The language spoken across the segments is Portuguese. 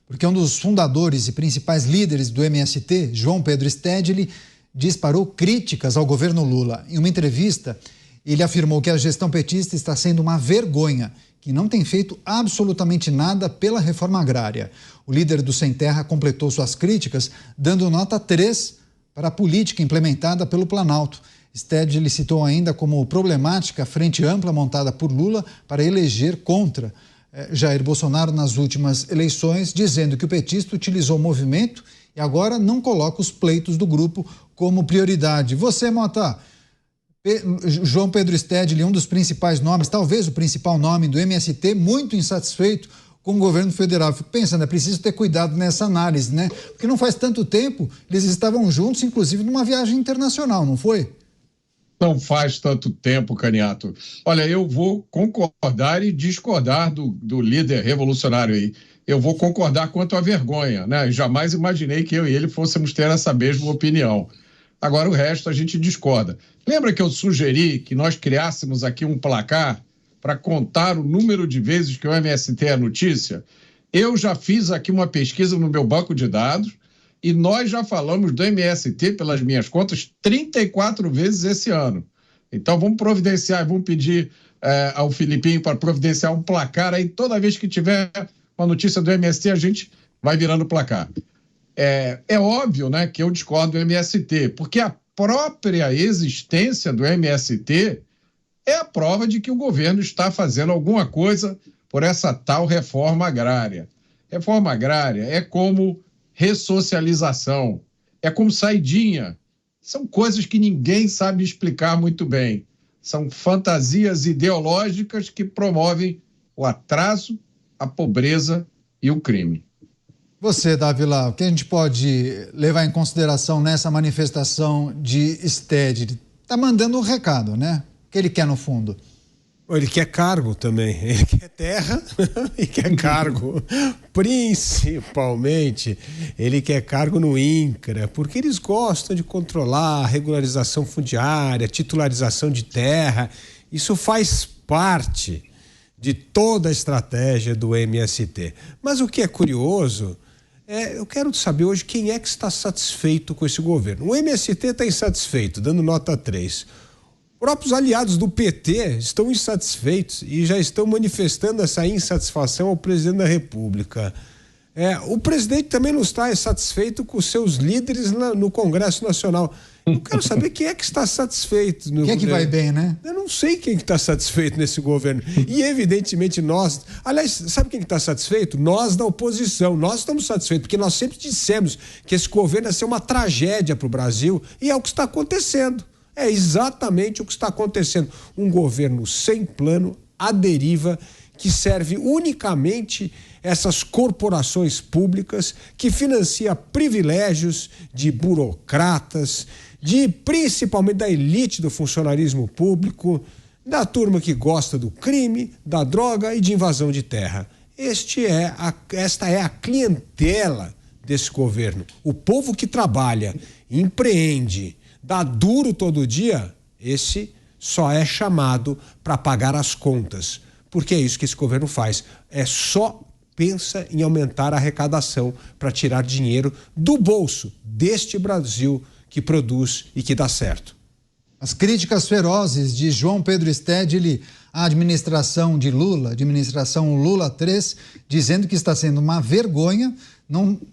porque um dos fundadores e principais líderes do MST, João Pedro Stedley, disparou críticas ao governo Lula. Em uma entrevista, ele afirmou que a gestão petista está sendo uma vergonha, que não tem feito absolutamente nada pela reforma agrária. O líder do Sem Terra completou suas críticas, dando nota 3 para a política implementada pelo Planalto. Stedley citou ainda como problemática a frente ampla montada por Lula para eleger contra Jair Bolsonaro nas últimas eleições, dizendo que o petista utilizou o movimento e agora não coloca os pleitos do grupo como prioridade. Você, Mota, João Pedro Stedley, um dos principais nomes, talvez o principal nome do MST, muito insatisfeito com o governo federal. Fico pensando, é preciso ter cuidado nessa análise, né? Porque não faz tanto tempo, eles estavam juntos, inclusive numa viagem internacional, não foi? Não faz tanto tempo, Caniato. Olha, eu vou concordar e discordar do líder revolucionário aí. Eu vou concordar quanto à vergonha, né? Eu jamais imaginei que eu e ele fôssemos ter essa mesma opinião. Agora, o resto a gente discorda. Lembra que eu sugeri que nós criássemos aqui um placar para contar o número de vezes que o MST é notícia? Eu já fiz aqui uma pesquisa no meu banco de dados e nós já falamos do MST, pelas minhas contas, 34 vezes esse ano. Então, vamos providenciar, vamos pedir ao Filipinho para providenciar um placar aí. Toda vez que tiver uma notícia do MST, a gente vai virando placar. É óbvio, né, que eu discordo do MST, porque a própria existência do MST é a prova de que o governo está fazendo alguma coisa por essa tal reforma agrária. Reforma agrária é como ressocialização, é como saidinha. São coisas que ninguém sabe explicar muito bem. São fantasias ideológicas que promovem o atraso, a pobreza e o crime. Você, Dávila, o que a gente pode levar em consideração nessa manifestação de Stedley? Está mandando um recado, né? O que ele quer no fundo? Ele quer cargo também, ele quer terra e quer cargo. Principalmente, ele quer cargo no INCRA, porque eles gostam de controlar a regularização fundiária, titularização de terra. Isso faz parte de toda a estratégia do MST. Mas o que é curioso, eu quero saber hoje quem é que está satisfeito com esse governo. O MST está insatisfeito, dando nota 3. Próprios aliados do PT estão insatisfeitos e já estão manifestando essa insatisfação ao presidente da República. O presidente também não está satisfeito com os seus líderes no Congresso Nacional. Eu quero saber quem é que está satisfeito. Quem é que vai bem, né? Eu não sei quem que está satisfeito nesse governo. E, evidentemente, nós... Aliás, sabe quem que está satisfeito? Nós da oposição. Nós estamos satisfeitos, porque nós sempre dissemos que esse governo ia ser uma tragédia para o Brasil e é o que está acontecendo. É exatamente o que está acontecendo. Um governo sem plano, à deriva, que serve unicamente essas corporações públicas, que financia privilégios de burocratas, principalmente da elite do funcionarismo público, da turma que gosta do crime, da droga e de invasão de terra. Esta é a clientela desse governo. O povo que trabalha, empreende, dá duro todo dia, esse só é chamado para pagar as contas, porque é isso que esse governo faz, só pensa em aumentar a arrecadação para tirar dinheiro do bolso deste Brasil que produz e que dá certo. As críticas ferozes de João Pedro Stedley à administração de Lula, administração Lula 3, dizendo que está sendo uma vergonha.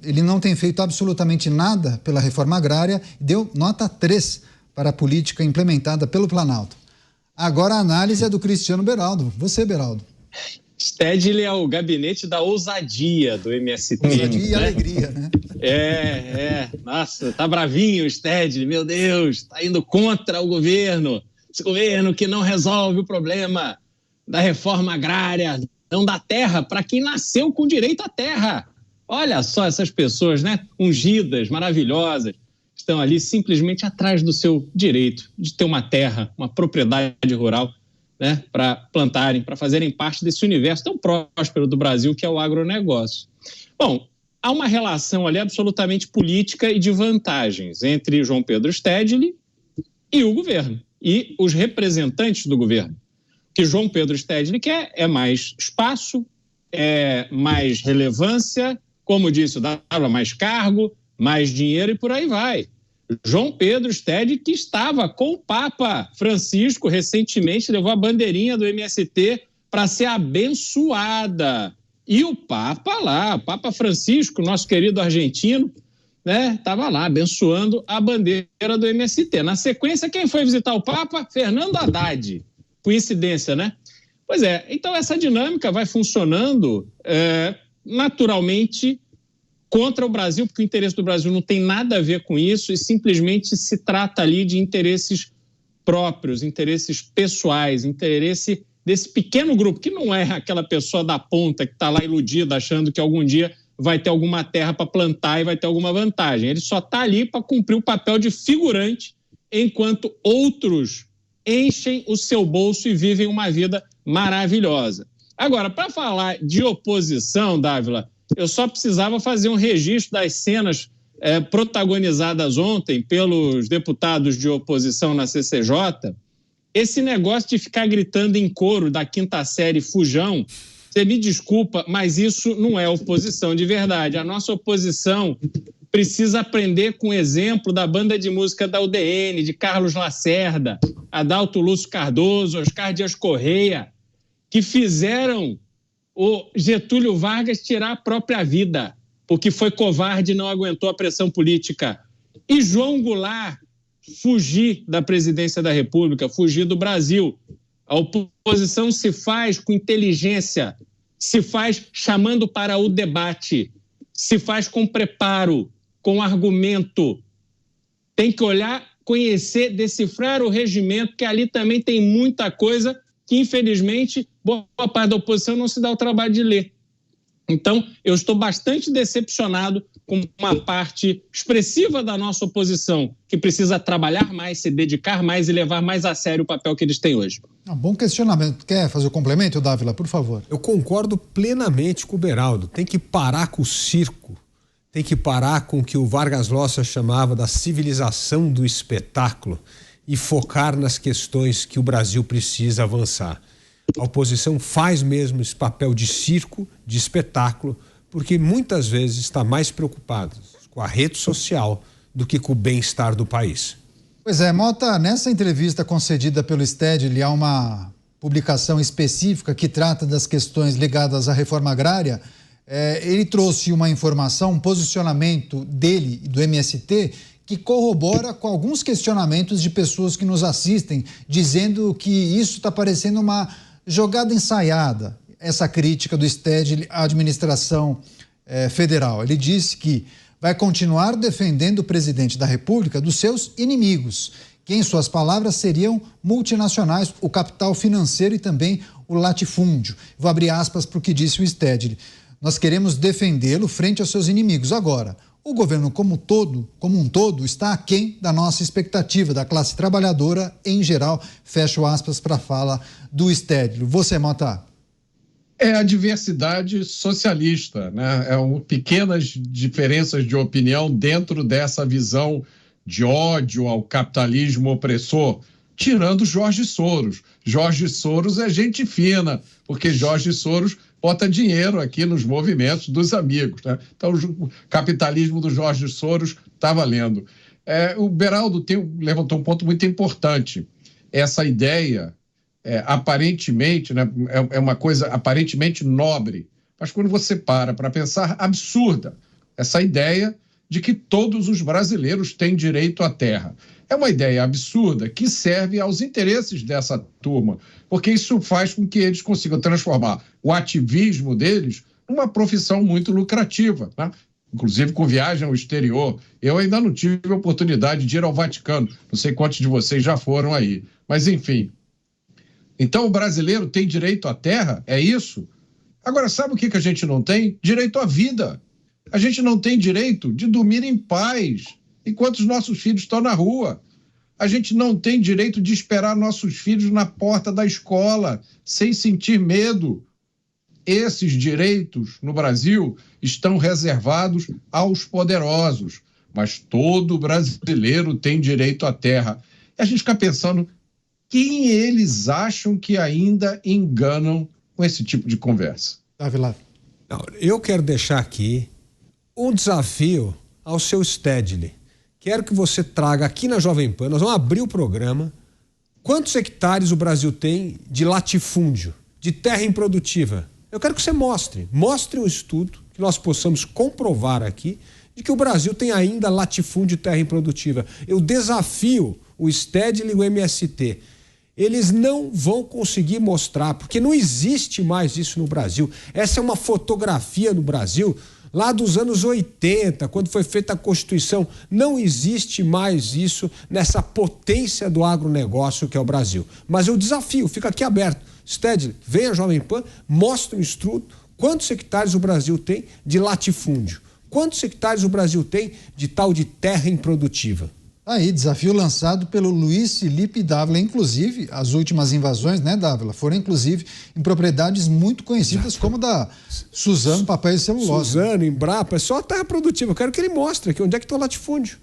Ele não tem feito absolutamente nada pela reforma agrária e deu nota 3 para a política implementada pelo Planalto. Agora a análise é do Cristiano Beraldo. Você, Beraldo. Stedley é o gabinete da ousadia do MST. Ousadia e alegria, né? Nossa, tá bravinho o Stedley, meu Deus, tá indo contra o governo. Esse governo que não resolve o problema da reforma agrária, não dá terra para quem nasceu com direito à terra. Olha só essas pessoas, né? Ungidas, maravilhosas, estão ali simplesmente atrás do seu direito de ter uma terra, uma propriedade rural, né? Para plantarem, para fazerem parte desse universo tão próspero do Brasil que é o agronegócio. Bom, há uma relação ali absolutamente política e de vantagens entre João Pedro Stedley e o governo, e os representantes do governo. O que João Pedro Stedley quer é mais espaço, é mais relevância, Como disse o Dávila, mais cargo, mais dinheiro e por aí vai. João Pedro Stedley, que estava com o Papa Francisco recentemente, levou a bandeirinha do MST para ser abençoada. E o Papa lá, o Papa Francisco, nosso querido argentino, né, estava lá abençoando a bandeira do MST. Na sequência, quem foi visitar o Papa? Fernando Haddad. Coincidência, né? Pois é, então essa dinâmica vai funcionando naturalmente contra o Brasil, porque o interesse do Brasil não tem nada a ver com isso e simplesmente se trata ali de interesses próprios, interesses pessoais, interesse desse pequeno grupo, que não é aquela pessoa da ponta que está lá iludida, achando que algum dia vai ter alguma terra para plantar e vai ter alguma vantagem. Ele só está ali para cumprir o papel de figurante, enquanto outros enchem o seu bolso e vivem uma vida maravilhosa. Agora, para falar de oposição, Dávila, eu só precisava fazer um registro das cenas protagonizadas ontem pelos deputados de oposição na CCJ. Esse negócio de ficar gritando em coro da quinta série Fujão, você me desculpa, mas isso não é oposição de verdade. A nossa oposição precisa aprender com o exemplo da banda de música da UDN, de Carlos Lacerda, Adalto Lúcio Cardoso, Oscar Dias Correia, que fizeram o Getúlio Vargas tirar a própria vida, porque foi covarde e não aguentou a pressão política. E João Goulart fugir da presidência da República, fugir do Brasil. A oposição se faz com inteligência, se faz chamando para o debate, se faz com preparo, com argumento. Tem que olhar, conhecer, decifrar o regimento, que ali também tem muita coisa que, infelizmente, boa parte da oposição não se dá o trabalho de ler. Então, eu estou bastante decepcionado com uma parte expressiva da nossa oposição, que precisa trabalhar mais, se dedicar mais e levar mais a sério o papel que eles têm hoje. Bom questionamento. Quer fazer o complemento, Dávila, por favor? Eu concordo plenamente com o Beraldo. Tem que parar com o circo. Tem que parar com o que o Vargas Llosa chamava da civilização do espetáculo e focar nas questões que o Brasil precisa avançar. A oposição faz mesmo esse papel de circo, de espetáculo, porque muitas vezes está mais preocupado com a rede social do que com o bem-estar do país. Pois é, Mota, nessa entrevista concedida pelo Stedley há uma publicação específica que trata das questões ligadas à reforma agrária. Ele trouxe uma informação, um posicionamento dele e do MST que corrobora com alguns questionamentos de pessoas que nos assistem, dizendo que isso está parecendo uma jogada ensaiada, essa crítica do Stedley à administração federal. Ele disse que vai continuar defendendo o presidente da República dos seus inimigos, que, em suas palavras, seriam multinacionais, o capital financeiro e também o latifúndio. Vou abrir aspas para o que disse o Stedley. Nós queremos defendê-lo frente aos seus inimigos. Agora, o governo como um todo está aquém da nossa expectativa, da classe trabalhadora em geral. Fecho aspas para a fala do Stedley. Você, Mota? É a diversidade socialista, né? Pequenas diferenças de opinião dentro dessa visão de ódio ao capitalismo opressor, tirando Jorge Soros. Jorge Soros é gente fina, porque Jorge Soros bota dinheiro aqui nos movimentos dos amigos, né? Então, o capitalismo do Jorge Soros está valendo. O Beraldo levantou um ponto muito importante. Essa ideia, aparentemente, né, é uma coisa aparentemente nobre, mas quando você para pensar, absurda. Essa ideia de que todos os brasileiros têm direito à terra. É uma ideia absurda que serve aos interesses dessa turma, porque isso faz com que eles consigam transformar o ativismo deles numa profissão muito lucrativa, né? Inclusive com viagem ao exterior. Eu ainda não tive a oportunidade de ir ao Vaticano, não sei quantos de vocês já foram aí, mas enfim. Então o brasileiro tem direito à terra, é isso? Agora, sabe o que a gente não tem? Direito à vida. A gente não tem direito de dormir em paz enquanto os nossos filhos estão na rua. A gente não tem direito de esperar nossos filhos na porta da escola sem sentir medo. Esses direitos no Brasil estão reservados aos poderosos, mas todo brasileiro tem direito à terra. E a gente fica pensando quem eles acham que ainda enganam com esse tipo de conversa. Eu quero deixar aqui um desafio ao seu Stedley. Quero que você traga aqui na Jovem Pan, nós vamos abrir o programa, quantos hectares o Brasil tem de latifúndio, de terra improdutiva. Eu quero que você mostre um estudo que nós possamos comprovar aqui de que o Brasil tem ainda latifúndio de terra improdutiva. Eu desafio o Stedley e o MST. Eles não vão conseguir mostrar, porque não existe mais isso no Brasil. Essa é uma fotografia no Brasil lá dos anos 80, quando foi feita a Constituição. Não existe mais isso nessa potência do agronegócio que é o Brasil. Mas eu desafio, fica aqui aberto. Stedley, venha à Jovem Pan, mostre um estudo, quantos hectares o Brasil tem de latifúndio, quantos hectares o Brasil tem de tal de terra improdutiva. Aí, desafio lançado pelo Luiz Felipe Dávila. Inclusive, as últimas invasões, né, Dávila, foram inclusive em propriedades muito conhecidas, como da Suzano Papel e Celulose. Suzano, Embrapa, é só terra produtiva. Eu quero que ele mostre aqui onde é que está o latifúndio.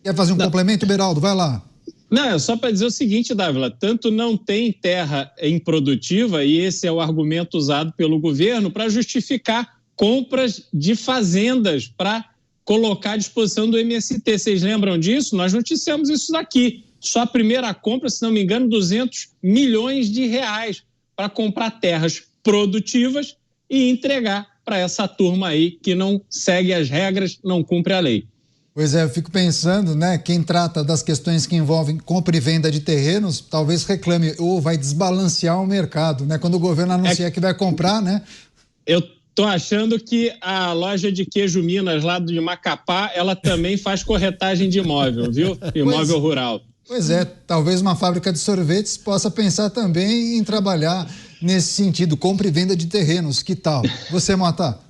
Quer fazer um complemento, Beraldo? Vai lá. Não, é só para dizer o seguinte, Dávila, tanto não tem terra improdutiva, e esse é o argumento usado pelo governo para justificar compras de fazendas para colocar à disposição do MST. Vocês lembram disso? Nós noticiamos isso daqui. Só a primeira compra, se não me engano, 200 milhões de reais para comprar terras produtivas e entregar para essa turma aí que não segue as regras, não cumpre a lei. Pois é, eu fico pensando, né, quem trata das questões que envolvem compra e venda de terrenos, talvez reclame, ou vai desbalancear o mercado, né, quando o governo anuncia que vai comprar, né? Eu tô achando que a loja de queijo Minas lá de Macapá, ela também faz corretagem de imóvel, viu? Imóvel rural. Pois é, talvez uma fábrica de sorvetes possa pensar também em trabalhar nesse sentido, compra e venda de terrenos, que tal? Você, Mota?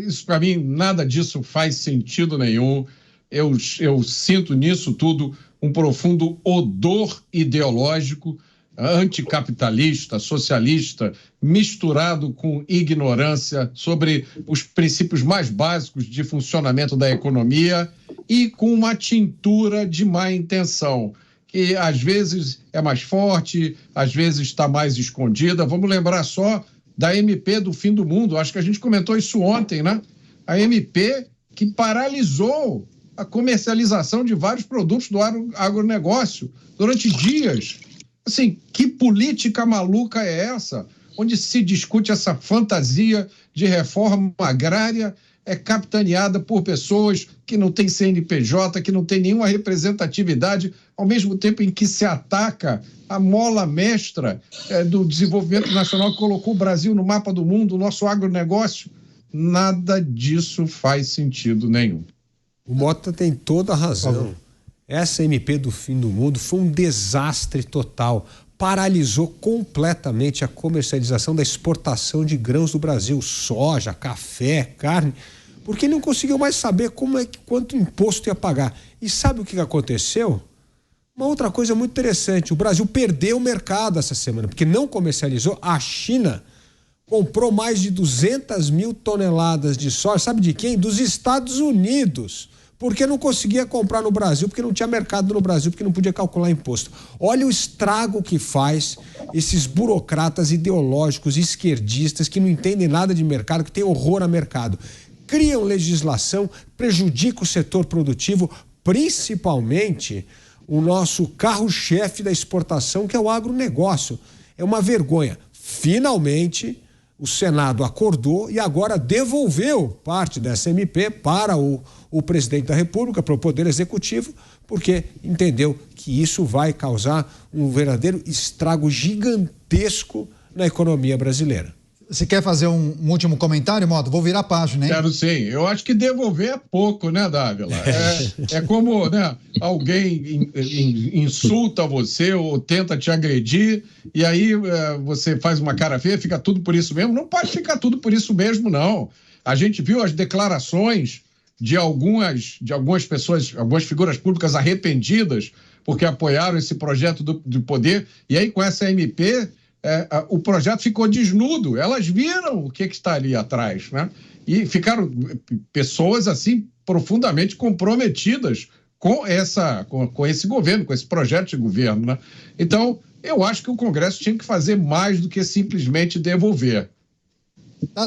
Isso para mim, nada disso faz sentido nenhum. Eu sinto nisso tudo um profundo odor ideológico, anticapitalista, socialista, misturado com ignorância sobre os princípios mais básicos de funcionamento da economia e com uma tintura de má intenção, que às vezes é mais forte, às vezes está mais escondida. Vamos lembrar só da MP do fim do mundo, acho que a gente comentou isso ontem, né? A MP que paralisou a comercialização de vários produtos do agronegócio durante dias. Assim, que política maluca é essa? Onde se discute essa fantasia de reforma agrária capitaneada por pessoas que não têm CNPJ, que não têm nenhuma representatividade, ao mesmo tempo em que se ataca a mola mestra do desenvolvimento nacional que colocou o Brasil no mapa do mundo, o nosso agronegócio. Nada disso faz sentido nenhum. O Mota tem toda a razão. Essa MP do fim do mundo foi um desastre total. Paralisou completamente a comercialização da exportação de grãos do Brasil, soja, café, carne, porque não conseguiu mais saber quanto imposto ia pagar. E sabe o que aconteceu? Uma outra coisa muito interessante, o Brasil perdeu o mercado essa semana, porque não comercializou. A China comprou mais de 200 mil toneladas de soja, sabe de quem? Dos Estados Unidos. Porque não conseguia comprar no Brasil, porque não tinha mercado no Brasil, porque não podia calcular imposto. Olha o estrago que faz esses burocratas ideológicos, esquerdistas, que não entendem nada de mercado, que têm horror a mercado. Criam legislação, prejudicam o setor produtivo, principalmente o nosso carro-chefe da exportação, que é o agronegócio. É uma vergonha. Finalmente, o Senado acordou e agora devolveu parte dessa MP para o presidente da República, para o Poder Executivo, porque entendeu que isso vai causar um verdadeiro estrago gigantesco na economia brasileira. Você quer fazer um último comentário, Mota? Vou virar a página, hein? Quero sim. Eu acho que devolver é pouco, né, Dávila? É como, né, alguém insulta você ou tenta te agredir e aí você faz uma cara feia, fica tudo por isso mesmo. Não pode ficar tudo por isso mesmo, não. A gente viu as declarações de algumas pessoas, algumas figuras públicas arrependidas porque apoiaram esse projeto do poder, e aí com essa MP o projeto ficou desnudo. Elas viram o que está ali atrás, né? E ficaram pessoas assim profundamente comprometidas com esse governo, com esse projeto de governo, né? Então, eu acho que o Congresso tinha que fazer mais do que simplesmente devolver.